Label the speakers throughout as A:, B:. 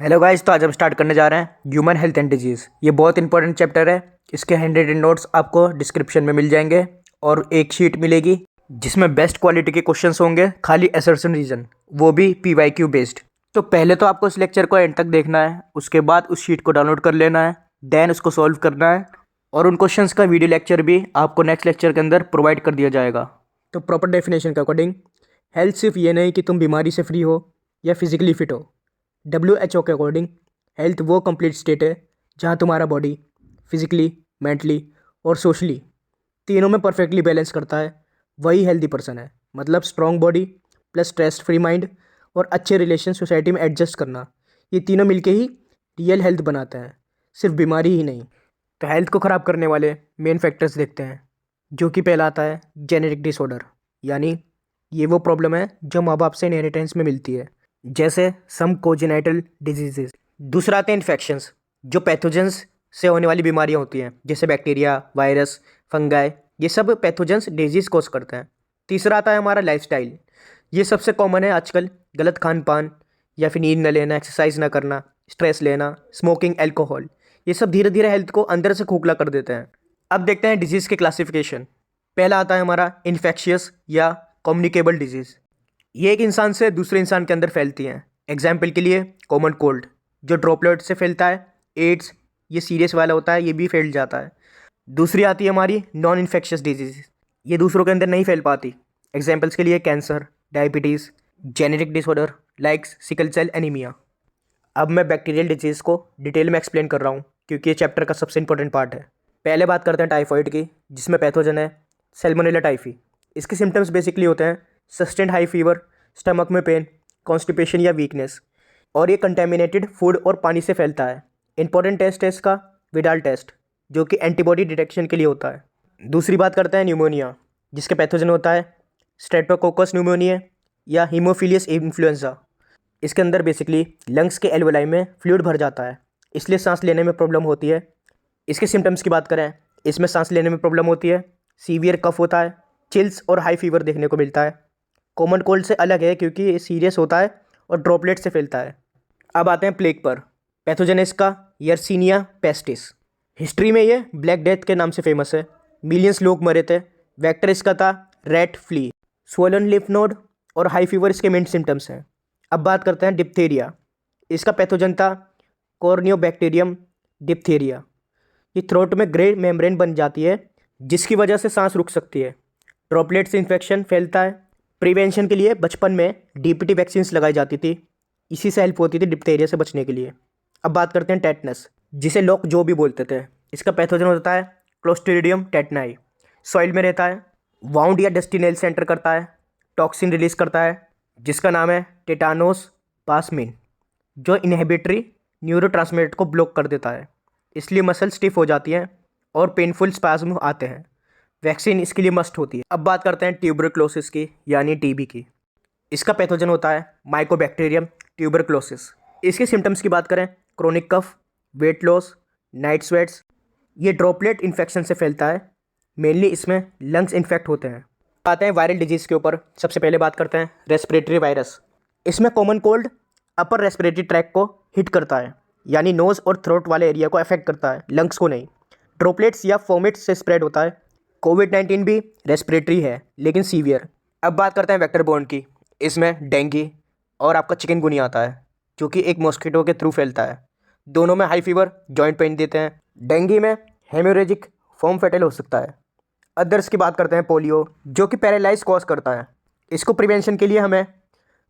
A: Hello guys, तो आज हम स्टार्ट करने जा रहे हैं ह्यूमन हेल्थ एंड डिजीज़। ये बहुत इंपॉर्टेंट चैप्टर है। इसके हैंड रिटन नोट्स आपको डिस्क्रिप्शन में मिल जाएंगे और एक शीट मिलेगी जिसमें बेस्ट क्वालिटी के क्वेश्चंस होंगे, खाली असर्शन रीजन, वो भी पीवाईक्यू बेस्ड। तो पहले तो आपको इस लेक्चर को एंड तक देखना है, उसके बाद उस शीट को डाउनलोड कर लेना है, देन उसको सॉल्व करना है और उन क्वेश्चंस का वीडियो लेक्चर भी आपको नेक्स्ट लेक्चर के अंदर प्रोवाइड कर दिया जाएगा। तो प्रॉपर डेफिनेशन के अकॉर्डिंग हेल्थ सिर्फ ये नहीं कि तुम बीमारी से फ्री हो या फिजिकली फिट हो। WHO के अकॉर्डिंग हेल्थ वो कंप्लीट स्टेट है जहाँ तुम्हारा बॉडी फिजिकली, मेंटली और सोशली तीनों में परफेक्टली बैलेंस करता है, वही हेल्दी पर्सन है। मतलब strong body plus stress free mind और अच्छे रिलेशन सोसाइटी में एडजस्ट करना, ये तीनों मिलके ही रियल हेल्थ बनाते हैं, सिर्फ बीमारी ही नहीं। तो हेल्थ को ख़राब करने वाले मेन फैक्टर्स देखते हैं, जो कि पहला आता है जेनेटिक डिसऑर्डर, यानी ये वो प्रॉब्लम है जो माँ बाप से इनहेरिटेंस में मिलती है, जैसे सम कोजेनाइटल डिजीजेज। दूसरा आते हैं इन्फेक्शंस, जो पैथोजेंस से होने वाली बीमारियां होती हैं, जैसे बैक्टीरिया, वायरस, फंगाई, ये सब पैथोजेंस डिजीज कॉज करते हैं। तीसरा आता है हमारा लाइफस्टाइल। ये सबसे कॉमन है आजकल, गलत खान पान या फिर नींद न लेना, एक्सरसाइज ना करना, स्ट्रेस लेना, स्मोकिंग, अल्कोहल, ये सब धीरे धीरे हेल्थ को अंदर से खोखला कर देते हैं। अब देखते हैं डिजीज़ के क्लासिफिकेशन। पहला आता है हमारा इन्फेक्शियस या कम्युनिकेबल डिजीज़। ये एक इंसान से दूसरे इंसान के अंदर फैलती हैं। एग्जाम्पल के लिए कॉमन कोल्ड, जो ड्रॉपलेट से फैलता है। एड्स, ये सीरियस वाला होता है, ये भी फैल जाता है। दूसरी आती है हमारी नॉन इन्फेक्शियस डिजीज़, ये दूसरों के अंदर नहीं फैल पाती। एग्जाम्पल्स के लिए cancer, diabetes, genetic disorder like sickle cell anaemia. अब मैं बैक्टीरियल डिजीज़ को डिटेल में एक्सप्लेन कर रहा हूँ, क्योंकि ये चैप्टर का सबसे इंपॉर्टेंट पार्ट है। पहले बात करते हैं टाइफॉइड की, जिसमें पैथोजन है सैल्मोनेला टाइफी। इसके सिम्टम्स बेसिकली होते हैं सस्टेंड हाई फीवर, स्टमक में पेन, कॉन्स्टिपेशन या वीकनेस, और ये कंटेमिनेटेड फूड और पानी से फैलता है। इंपॉर्टेंट टेस्ट है इसका विडाल टेस्ट, जो कि एंटीबॉडी डिटेक्शन के लिए होता है। दूसरी बात करते हैं न्यूमोनिया, जिसके पैथोजन होता है स्ट्रेप्टोकोकस न्यूमोनिया या हीमोफिलियस इन्फ्लुएंजा। इसके अंदर बेसिकली लंग्स के एल्वेलाई में फ्लूइड भर जाता है, इसलिए सांस लेने में प्रॉब्लम होती है। इसके सिम्टम्स की बात करें, इसमें सांस लेने में प्रॉब्लम होती है, सीवियर कफ होता है, चिल्स और हाई फीवर देखने को मिलता है। कॉमन कोल्ड से अलग है क्योंकि ये सीरियस होता है और ड्रॉपलेट से फैलता है। अब आते हैं प्लेग पर। पैथोजन है इसका यर्सीनिया पेस्टिस। हिस्ट्री में ये ब्लैक डेथ के नाम से फेमस है, मिलियंस लोग मरे थे। वेक्टर इसका था rat flea. Swollen lymph node और हाई फीवर इसके मेन सिम्टम्स हैं। अब बात करते हैं डिप्थीरिया। इसका पैथोजन था कॉर्नियोबैक्टीरियम डिप्थीरिया। ये थ्रोट में ग्रे मेम्ब्रेन बन जाती है, जिसकी वजह से सांस रुक सकती है। ड्रॉपलेट से इन्फेक्शन फैलता है। प्रिवेंशन के लिए बचपन में DPT वैक्सीन्स लगाई जाती थी, इसी से हेल्प होती थी डिप्थीरिया से बचने के लिए। अब बात करते हैं टेटनस, जिसे लोग जो भी बोलते थे। इसका पैथोजन होता है क्लोस्ट्रीडियम टेटनाई। सॉइल में रहता है, वाउंड या डस्टी नेल से एंटर करता है, टॉक्सिन रिलीज करता है जिसका नाम है टेटानोस पासमिन, जो इनहिबिटरी न्यूरोट्रांसमीटर को ब्लॉक कर देता है, इसलिए मसल स्टिफ हो जाती हैं और पेनफुल स्पाज्म आते हैं। वैक्सीन इसके लिए मस्ट होती है। अब बात करते हैं ट्यूबरक्लोसिस की, यानी TB की। इसका पैथोजन होता है माइकोबैक्टीरियम ट्यूबरक्लोसिस। इसके सिम्टम्स की बात करें, chronic cough, weight loss, night sweats. ये ड्रॉपलेट इन्फेक्शन से फैलता है, मेनली इसमें लंग्स इन्फेक्ट होते हैं। आते हैं वायरल डिजीज़ के ऊपर। सबसे पहले बात करते हैं रेस्पिरेटरी वायरस। इसमें common cold upper respiratory tract को हिट करता है, यानी नोज़ और थ्रोट वाले एरिया को अफेक्ट करता है, लंग्स को नहीं। ड्रॉपलेट्स या फोमिट्स से स्प्रेड होता है। कोविड-19 भी रेस्पिरेटरी है लेकिन सीवियर। अब बात करते हैं वेक्टर बोर्न की। इसमें डेंगू और आपका चिकनगुनिया आता है, जो कि एक मॉस्किटो के थ्रू फैलता है। दोनों में हाई फीवर, जॉइंट पेन देते हैं। डेंगू में हेमोरेजिक फॉर्म फेटल हो सकता है। अदर्स की बात करते हैं पोलियो, जो कि पैरालाइज कॉज करता है। इसको प्रिवेंशन के लिए हमें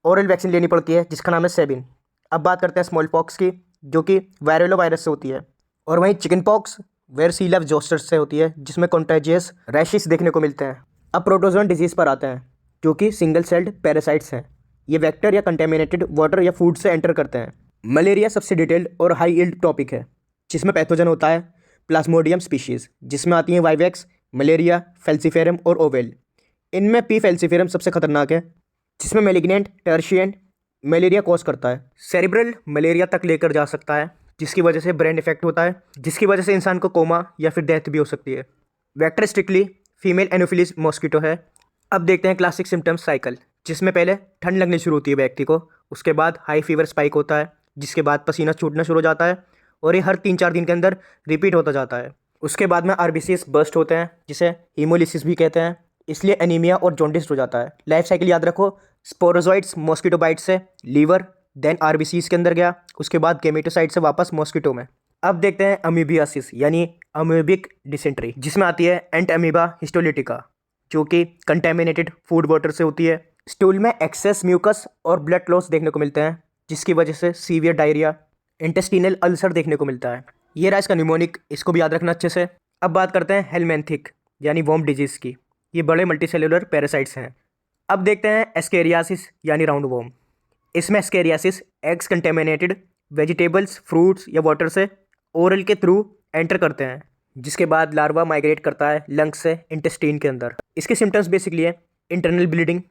A: ओरल वैक्सीन लेनी पड़ती है, जिसका नाम है सेबिन। अब बात करते हैं स्मॉल पॉक्स की, जो कि वायरलो वायरस से होती है। और वहीं चिकन पॉक्स वेरसीला जोस्टर से होती है, जिसमें कॉन्टेजियस रैशेस देखने को मिलते हैं। अब प्रोटोजोन डिजीज़ पर आते हैं, जो कि सिंगल सेल्ड पैरासाइट्स हैं। ये वेक्टर या कंटेमिनेटेड वाटर या फूड से एंटर करते हैं। मलेरिया सबसे डिटेल्ड और हाई यील्ड टॉपिक है, जिसमें पैथोजन होता है प्लाज्मोडियम स्पीशीज़, जिसमें आती हैं वाइवेक्स, मलेरिया, फेल्सीफेरम और ओवेल। इनमें P. फेल्सीफेरम सबसे खतरनाक है, जिसमें मेलिग्नेंट टर्शियन मलेरिया कॉज करता है। सेरिब्रल मलेरिया तक लेकर जा सकता है, जिसकी वजह से ब्रेन इफेक्ट होता है, जिसकी वजह से इंसान को कोमा या फिर डेथ भी हो सकती है। Vector strictly female Anopheles mosquito है। अब देखते हैं क्लासिक सिम्टम्स साइकिल, जिसमें पहले ठंड लगनी शुरू होती है व्यक्ति को, उसके बाद हाई फीवर स्पाइक होता है, जिसके बाद पसीना छूटना शुरू हो जाता है और ये हर 3-4 दिन के अंदर रिपीट होता जाता है। उसके बाद में आरबीसीज बर्स्ट होते हैं, जिसे हीमोलिसिस भी कहते हैं, इसलिए एनीमिया और जॉन्डिस हो जाता है। लाइफ साइकिल याद रखो, स्पोरोजोइट्स मॉस्किटो बाइट से लीवर, देन आरबीसीज के अंदर गया, उसके बाद गेमेटोसाइट से वापस मॉस्किटो में। अब देखते हैं अमीबियासिस यानी अमीबिक डिसेंट्री, जिसमें आती है एंट अमीबा हिस्टोलिटिका, जो कि कंटेमिनेटेड फूड वाटर से होती है। स्टूल में एक्सेस म्यूकस और ब्लड लॉस देखने को मिलते हैं, जिसकी वजह से सीवियर डायरिया, इंटेस्टिनल अल्सर देखने को मिलता है। ये रहा इसका न्यूमोनिक, इसको भी याद रखना अच्छे से। अब बात करते हैं हेलमेंथिक यानी वॉर्म डिजीज़ की। ये बड़े मल्टीसेलुलर पैरासाइट्स हैं। अब देखते हैं एस्केरियासिस यानी राउंड वॉर्म। इसमें ascariasis eggs contaminated vegetables, fruits या वाटर से ओरल के थ्रू एंटर करते हैं, जिसके बाद लार्वा माइग्रेट करता है लंग्स से इंटेस्टाइन के अंदर। इसके सिम्टम्स बेसिकली है internal bleeding,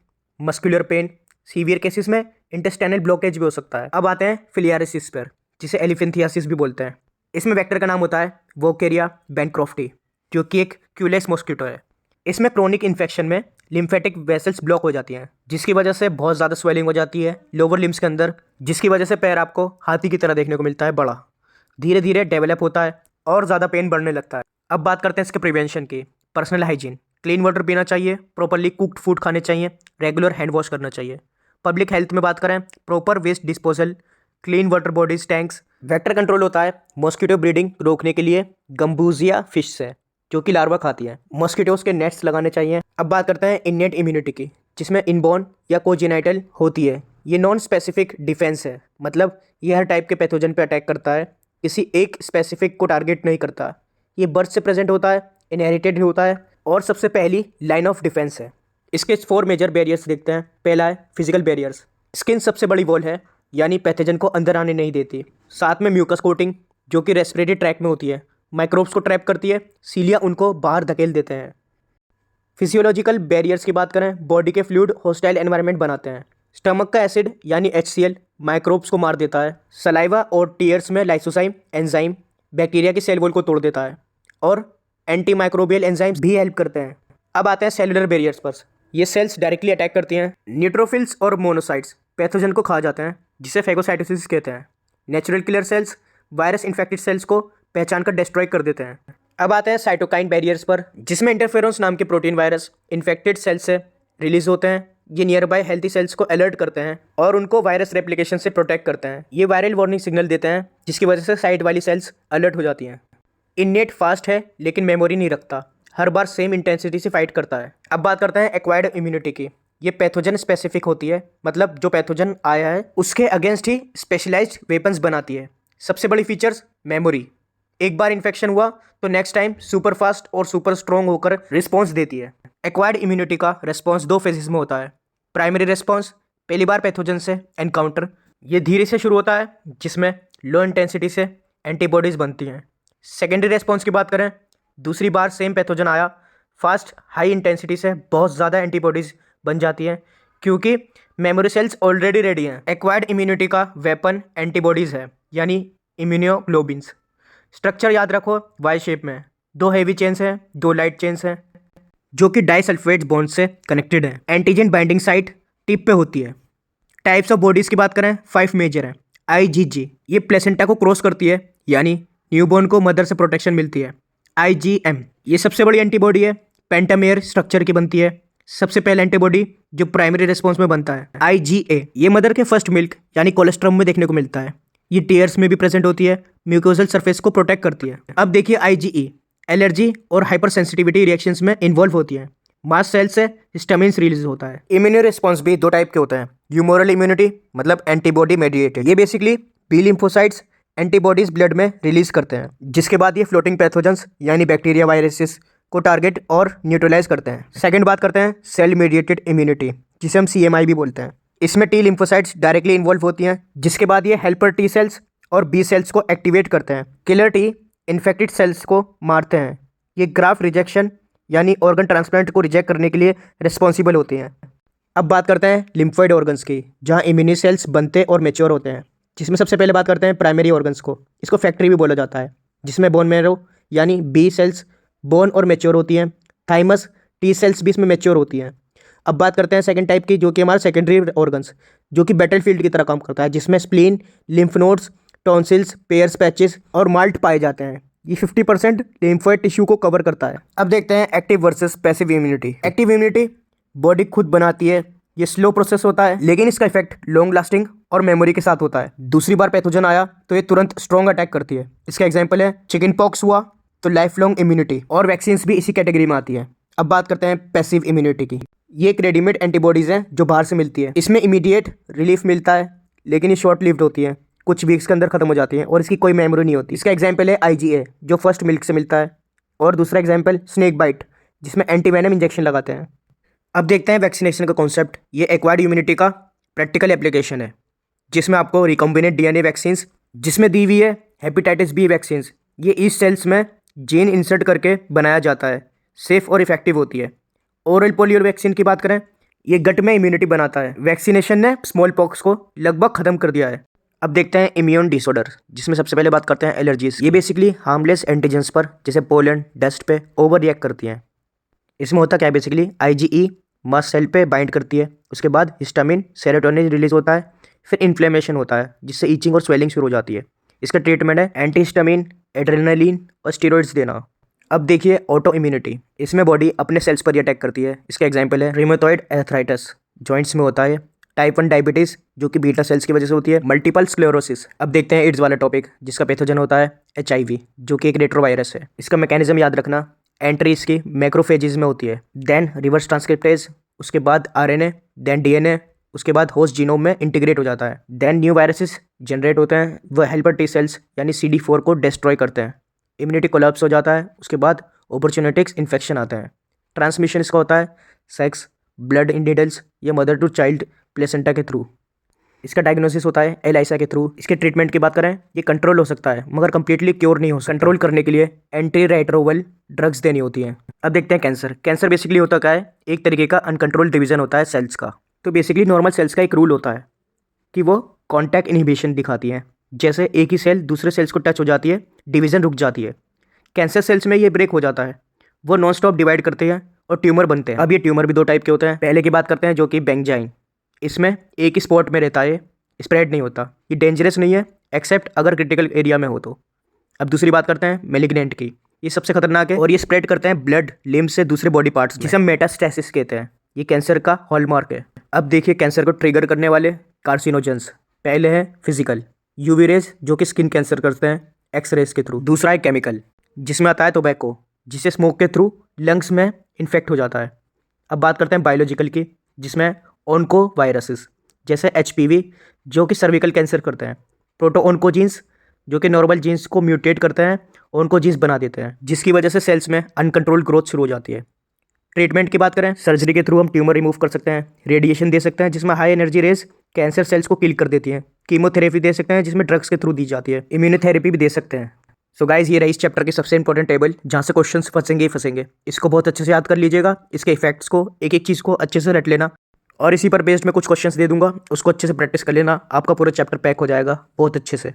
A: muscular pain, severe cases में इंटेस्टाइनल ब्लॉकेज भी हो सकता है। अब आते हैं फिलियारिसिस पर, जिसे एलिफेंथियासिस भी बोलते हैं। इसमें वेक्टर का नाम होता है वोकेरिया बैनक्रॉफ्टी, जो कि एक क्यूलेस मॉस्किटो है। इसमें क्रोनिक इन्फेक्शन में लिम्फेटिक वेसल्स ब्लॉक हो जाती हैं, जिसकी वजह से बहुत ज़्यादा स्वेलिंग हो जाती है लोअर लिम्स के अंदर, जिसकी वजह से पैर आपको हाथी की तरह देखने को मिलता है बड़ा। धीरे धीरे डेवलप होता है और ज़्यादा पेन बढ़ने लगता है। अब बात करते हैं इसके प्रिवेंशन की। पर्सनल हाइजीन, क्लीन वाटर पीना चाहिए, प्रॉपरली कुक्ड फूड खाने चाहिए, रेगुलर हैंड वॉश करना चाहिए। पब्लिक हेल्थ में बात करें, proper waste disposal, clean water bodies tanks. Vector control होता है मॉस्किटो ब्रीडिंग रोकने के लिए गम्बूजिया फिश से, जो कि लार्वा खाती है। मॉस्किटोज के नेट्स लगाने चाहिए। अब बात करते हैं इननेट इम्यूनिटी की, जिसमें इनबॉर्न या कोजेनाइटल होती है। ये नॉन स्पेसिफिक डिफेंस है, मतलब ये हर टाइप के पैथोजन पे अटैक करता है, किसी एक स्पेसिफिक को टारगेट नहीं करता। ये बर्थ से प्रेजेंट होता है, इनहेरिटेड होता है और सबसे पहली लाइन ऑफ डिफेंस है। इसके 4 मेजर बैरियर्स देखते हैं। पहला है फिजिकल बैरियर्स। स्किन सबसे बड़ी वॉल है, यानी पैथोजन को अंदर आने नहीं देती। साथ में म्यूकस कोटिंग, जो कि रेस्पिरेटरी ट्रैक में होती है, माइक्रोब्स को ट्रैप करती है, सीलिया उनको बाहर धकेल देते हैं। फिजियोलॉजिकल बैरियर्स की बात करें, बॉडी के फ्लूइड हॉस्टाइल एनवायरनमेंट बनाते हैं। स्टमक का एसिड यानी HCl माइक्रोब्स को मार देता है। सलाइवा और टीयर्स में लाइसोसाइम एंजाइम बैक्टीरिया की सेल वॉल को तोड़ देता है और एंटी माइक्रोबियल एंजाइम्स भी हेल्प करते हैं। अब आते हैं सेलुलर बैरियर्स पर। ये सेल्स डायरेक्टली अटैक करती हैं। न्यूट्रोफिल्स और मोनोसाइट्स पैथोजन को खा जाते हैं, जिसे फेगोसाइटोसिस कहते हैं। Natural killer cells virus infected cells को पहचान कर डिस्ट्रॉय कर देते हैं। अब आते हैं साइटोकाइन बैरियर्स पर, जिसमें इंटरफेरोन्स नाम के प्रोटीन वायरस इन्फेक्टेड सेल्स से रिलीज होते हैं। ये नियर बाय हेल्थी सेल्स को अलर्ट करते हैं और उनको वायरस रेप्लिकेशन से प्रोटेक्ट करते हैं। ये वायरल वार्निंग सिग्नल देते हैं, जिसकी वजह से साइड वाली सेल्स अलर्ट हो जाती हैं। इननेट फास्ट है, लेकिन मेमोरी नहीं रखता, हर बार सेम इंटेंसिटी से फाइट करता है। अब बात करते हैं एक्वायर्ड इम्यूनिटी की। ये पैथोजन स्पेसिफिक होती है, मतलब जो पैथोजन आया है उसके अगेंस्ट ही स्पेशलाइज्ड वेपन्स बनाती है। सबसे बड़ी फीचर्स मेमोरी। एक बार इन्फेक्शन हुआ तो नेक्स्ट टाइम सुपर फास्ट और सुपर स्ट्रॉन्ग होकर रिस्पॉन्स देती है। एक्वायर्ड इम्यूनिटी का रिस्पॉन्स 2 फेजेस में होता है। प्राइमरी रिस्पॉन्स, पहली बार पैथोजन से एनकाउंटर, ये धीरे से शुरू होता है, जिसमें लो इंटेंसिटी से एंटीबॉडीज़ बनती हैं। सेकेंडरी रिस्पॉन्स की बात करें, दूसरी बार सेम पैथोजन आया, फास्ट हाई इंटेंसिटी से बहुत ज़्यादा एंटीबॉडीज़ बन जाती हैं, क्योंकि मेमोरी सेल्स ऑलरेडी रेडी हैं। एक्वायर्ड इम्यूनिटी का वेपन एंटीबॉडीज़ है, यानी इम्यूनोग्लोबिन्स। स्ट्रक्चर याद रखो, वाई शेप में 2 हेवी चेन्स हैं, 2 लाइट चेन्स हैं, जो कि डाइसल्फेट बॉन्ड से कनेक्टेड है। एंटीजन बाइंडिंग साइट टिप पे होती है। टाइप्स ऑफ बॉडीज़ की बात करें, 5 मेजर हैं। IgG, ये प्लेसेंटा को क्रॉस करती है, यानी न्यूबॉर्न को मदर से प्रोटेक्शन मिलती है। IgM, ये सबसे बड़ी एंटीबॉडी है, पेंटामेयर स्ट्रक्चर की बनती है। सबसे पहले एंटीबॉडी जो प्राइमरी रिस्पॉन्स में बनता है। IgA, ये मदर के फर्स्ट मिल्क यानी कोलेस्ट्रम में देखने को मिलता है। ये टीयर्स में भी प्रेजेंट होती है, म्यूकोजल सरफेस को प्रोटेक्ट करती है। अब देखिए IgE, एलर्जी और हाइपर सेंसिटिविटी रिएक्शंस में इन्वॉल्व होती है। मास्ट सेल से हिस्टामिन्स रिलीज होता है। इम्यूनो रिस्पॉन्स भी 2 टाइप के होते हैं। ह्यूमोरल इम्यूनिटी, मतलब एंटीबॉडी मेडिएटेड। ये basically B lymphocytes antibodies blood में रिलीज करते हैं, जिसके बाद ये फ्लोटिंग पैथोजेंस यानी बैक्टीरिया, वायरसेस को टारगेट और न्यूट्रलाइज करते हैं। सेकंड बात करते हैं सेल मीडिएटेड इम्यूनिटी, जिसे हम CMI भी बोलते हैं। इसमें टी लिम्फोसाइट्स डायरेक्टली इन्वॉल्व होती हैं, जिसके बाद ये हेल्पर टी सेल्स और बी सेल्स को एक्टिवेट करते हैं। किलर टी इन्फेक्टेड सेल्स को मारते हैं। ये ग्राफ्ट रिजेक्शन यानी ऑर्गन ट्रांसप्लांट को रिजेक्ट करने के लिए रिस्पॉन्सिबल होते हैं। अब बात करते हैं लिम्फोइड ऑर्गन्स की, जहाँ इम्यूनी सेल्स बनते और मेच्योर होते हैं, जिसमें सबसे पहले बात करते हैं प्राइमरी ऑर्गन्स को। इसको फैक्ट्री भी बोला जाता है, जिसमें बोन मैरो यानी बी सेल्स बोन और मेच्योर होती हैं। थाइमस टी सेल्स भी इसमें मेच्योर होती हैं। अब बात करते हैं सेकंड टाइप की, जो कि हमारा सेकेंडरी ऑर्गन्स, जो कि बैटलफील्ड की तरह काम करता है, जिसमें spleen, lymph nodes, tonsils, pairs patches और माल्ट पाए जाते हैं। ये 50% लिम्फोइड टिश्यू को कवर करता है। अब देखते हैं active versus passive immunity. Active immunity body खुद बनाती है, ये स्लो प्रोसेस होता है, लेकिन इसका इफेक्ट लॉन्ग लास्टिंग और मेमोरी के साथ होता है। दूसरी बार पैथोजन आया तो ये तुरंत स्ट्रॉन्ग अटैक करती है। इसका एग्जांपल है चिकन पॉक्स हुआ तो लाइफ लॉन्ग इम्यूनिटी, और वैक्सीन भी इसी कैटेगरी में आती है। अब बात करते हैं पैसिव इम्यूनिटी की। ये एक रेडीमेड एंटीबॉडीज हैं जो बाहर से मिलती है। इसमें इमीडिएट रिलीफ मिलता है, लेकिन ये शॉर्ट लिव्ड होती है, कुछ वीक्स के अंदर खत्म हो जाती है और इसकी कोई मेमोरी नहीं होती। इसका एग्जाम्पल है IgA, जो फर्स्ट मिल्क से मिलता है, और दूसरा एग्जाम्पल स्नेक बाइट, जिसमें एंटीवेनम इंजेक्शन लगाते हैं। अब देखते हैं वैक्सीनेशन का कॉन्सेप्ट। ये एक्वायर्ड इम्यूनिटी का प्रैक्टिकल एप्लीकेशन है, जिसमें आपको रिकॉम्बिनेंट DNA वैक्सीन्स, जिसमें दी हुई है हेपेटाइटिस B वैक्सीन्स, ये ईस्ट सेल्स में जीन इंसर्ट करके बनाया जाता है, सेफ और इफेक्टिव होती है। ओरल पोलियो वैक्सीन की बात करें, ये गट में इम्यूनिटी बनाता है। वैक्सीनेशन ने स्मॉल पॉक्स को लगभग खत्म कर दिया है। अब देखते हैं इम्यून डिसऑर्डर, जिसमें सबसे पहले बात करते हैं एलर्जीज। ये बेसिकली हार्मलेस एंटीजेंस पर, जैसे पोलन, डस्ट पे ओवर रिएक्ट करती हैं। इसमें होता क्या है, बेसिकली IgE मस्ट सेल पे बाइंड करती है, उसके बाद हिस्टामिन, सेरोटोनिन रिलीज होता है, फिर इन्फ्लेमेशन होता है, जिससे ईचिंग और स्वेलिंग शुरू हो जाती है। इसका ट्रीटमेंट है एंटीहिस्टामिन, एड्रेनालिन और स्टीरॉइड्स देना। अब देखिए ऑटो इम्यूनिटी। इसमें बॉडी अपने सेल्स पर ही अटैक करती है। इसका एग्जाम्पल है रिमेटॉइड आर्थराइटिस, जॉइंट्स में होता है। टाइप 1 डायबिटीज़, जो कि बीटा सेल्स की वजह से होती है। Multiple sclerosis. अब देखते हैं एड्स वाला टॉपिक, जिसका पैथोजन होता है HIV, जो कि एक रेट्रोवायरस है। इसका मैकेनिज्म याद रखना, एंट्री इसकी मैक्रोफेजेज में होती है, देन रिवर्स ट्रांसक्रिप्टेज, उसके बाद RNA, देन DNA, उसके बाद होस्ट जीनोम में इंटीग्रेट हो जाता है। देन न्यू वायरसेस जनरेट होते हैं, वह हेल्पर T सेल्स यानी CD4 को डिस्ट्रॉय करते हैं। इम्यूनिटी कोलैप्स हो जाता है, उसके बाद अपॉर्चुनिटिक्स इन्फेक्शन आते हैं। ट्रांसमिशन इसका होता है सेक्स, ब्लड इन नीडल्स या मदर टू चाइल्ड प्लेसेंटा के थ्रू। इसका डायग्नोसिस होता है ELISA के थ्रू। इसके ट्रीटमेंट की बात करें, ये कंट्रोल हो सकता है, मगर कंप्लीटली क्योर नहीं हो सकता। कंट्रोल करने के लिए एंटी रेट्रोवल ड्रग्स देनी होती हैं। अब देखते हैं कैंसर। कैंसर बेसिकली होता क्या है, एक तरीके का अनकंट्रोल डिवीजन होता है सेल्स का। तो बेसिकली नॉर्मल सेल्स का एक रूल होता है कि वो कॉन्टैक्ट इनहिबिशन दिखाती हैं। जैसे एक ही सेल दूसरे सेल्स को टच हो जाती है, डिवीजन रुक जाती है। कैंसर सेल्स में ये ब्रेक हो जाता है, वो नॉन स्टॉप डिवाइड करते हैं और ट्यूमर बनते हैं। अब ये ट्यूमर भी 2 टाइप के होते हैं। पहले की बात करते हैं, जो कि बेंजाइन। इसमें एक ही स्पॉट में रहता है, स्प्रेड नहीं होता, ये डेंजरस नहीं है एक्सेप्ट अगर क्रिटिकल एरिया में हो तो। अब दूसरी बात करते हैं मेलिग्नेंट की। ये सबसे खतरनाक है और ये स्प्रेड करते हैं ब्लड, लिम्ब से दूसरे बॉडी पार्ट्स, जिसे हम मेटास्टेसिस कहते हैं। ये कैंसर का हॉलमार्क है। अब देखिए कैंसर को ट्रिगर करने वाले कार्सिनोजेंस। पहले है फिजिकल, UV रेज, जो कि स्किन कैंसर करते हैं एक्सरेज के थ्रू। दूसरा है केमिकल, जिसमें आता है टोबैको, जिसे स्मोक के थ्रू लंग्स में इन्फेक्ट हो जाता है। अब बात करते हैं बायोलॉजिकल की, जिसमें ऑन्को वायरसेस, जैसे HPV, जो कि सर्विकल कैंसर करते हैं। प्रोटो ऑन्कोजीन्स, जो कि नॉर्मल जीन्स को म्यूटेट करते हैं, ऑन्कोजीन्स बना देते हैं, जिसकी वजह से सेल्स में अनकंट्रोल्ड ग्रोथ शुरू हो जाती है। ट्रीटमेंट की बात करें, सर्जरी के थ्रू हम ट्यूमर रिमूव कर सकते हैं, रेडिएशन दे सकते हैं जिसमें high energy rays cancer cells को किल कर देती हैं, कीमोथेरेपी दे सकते हैं जिसमें ड्रग्स के थ्रू दी जाती है, इम्यूनोथेरेपी भी दे सकते हैं। सो गाइज, ये रही इस चैप्टर की सबसे इंपॉर्टेंट टेबल, जहाँ से क्वेश्चंस फंसेंगे ही फंसेंगे। इसको बहुत अच्छे से याद कर लीजिएगा, इसके इफेक्ट्स को, एक एक चीज़ को अच्छे से रट लेना, और इसी पर बेस्ड मैं कुछ क्वेश्चंस दे दूंगा, उसको अच्छे से प्रैक्टिस कर लेना। आपका पूरा चैप्टर पैक हो जाएगा बहुत अच्छे से।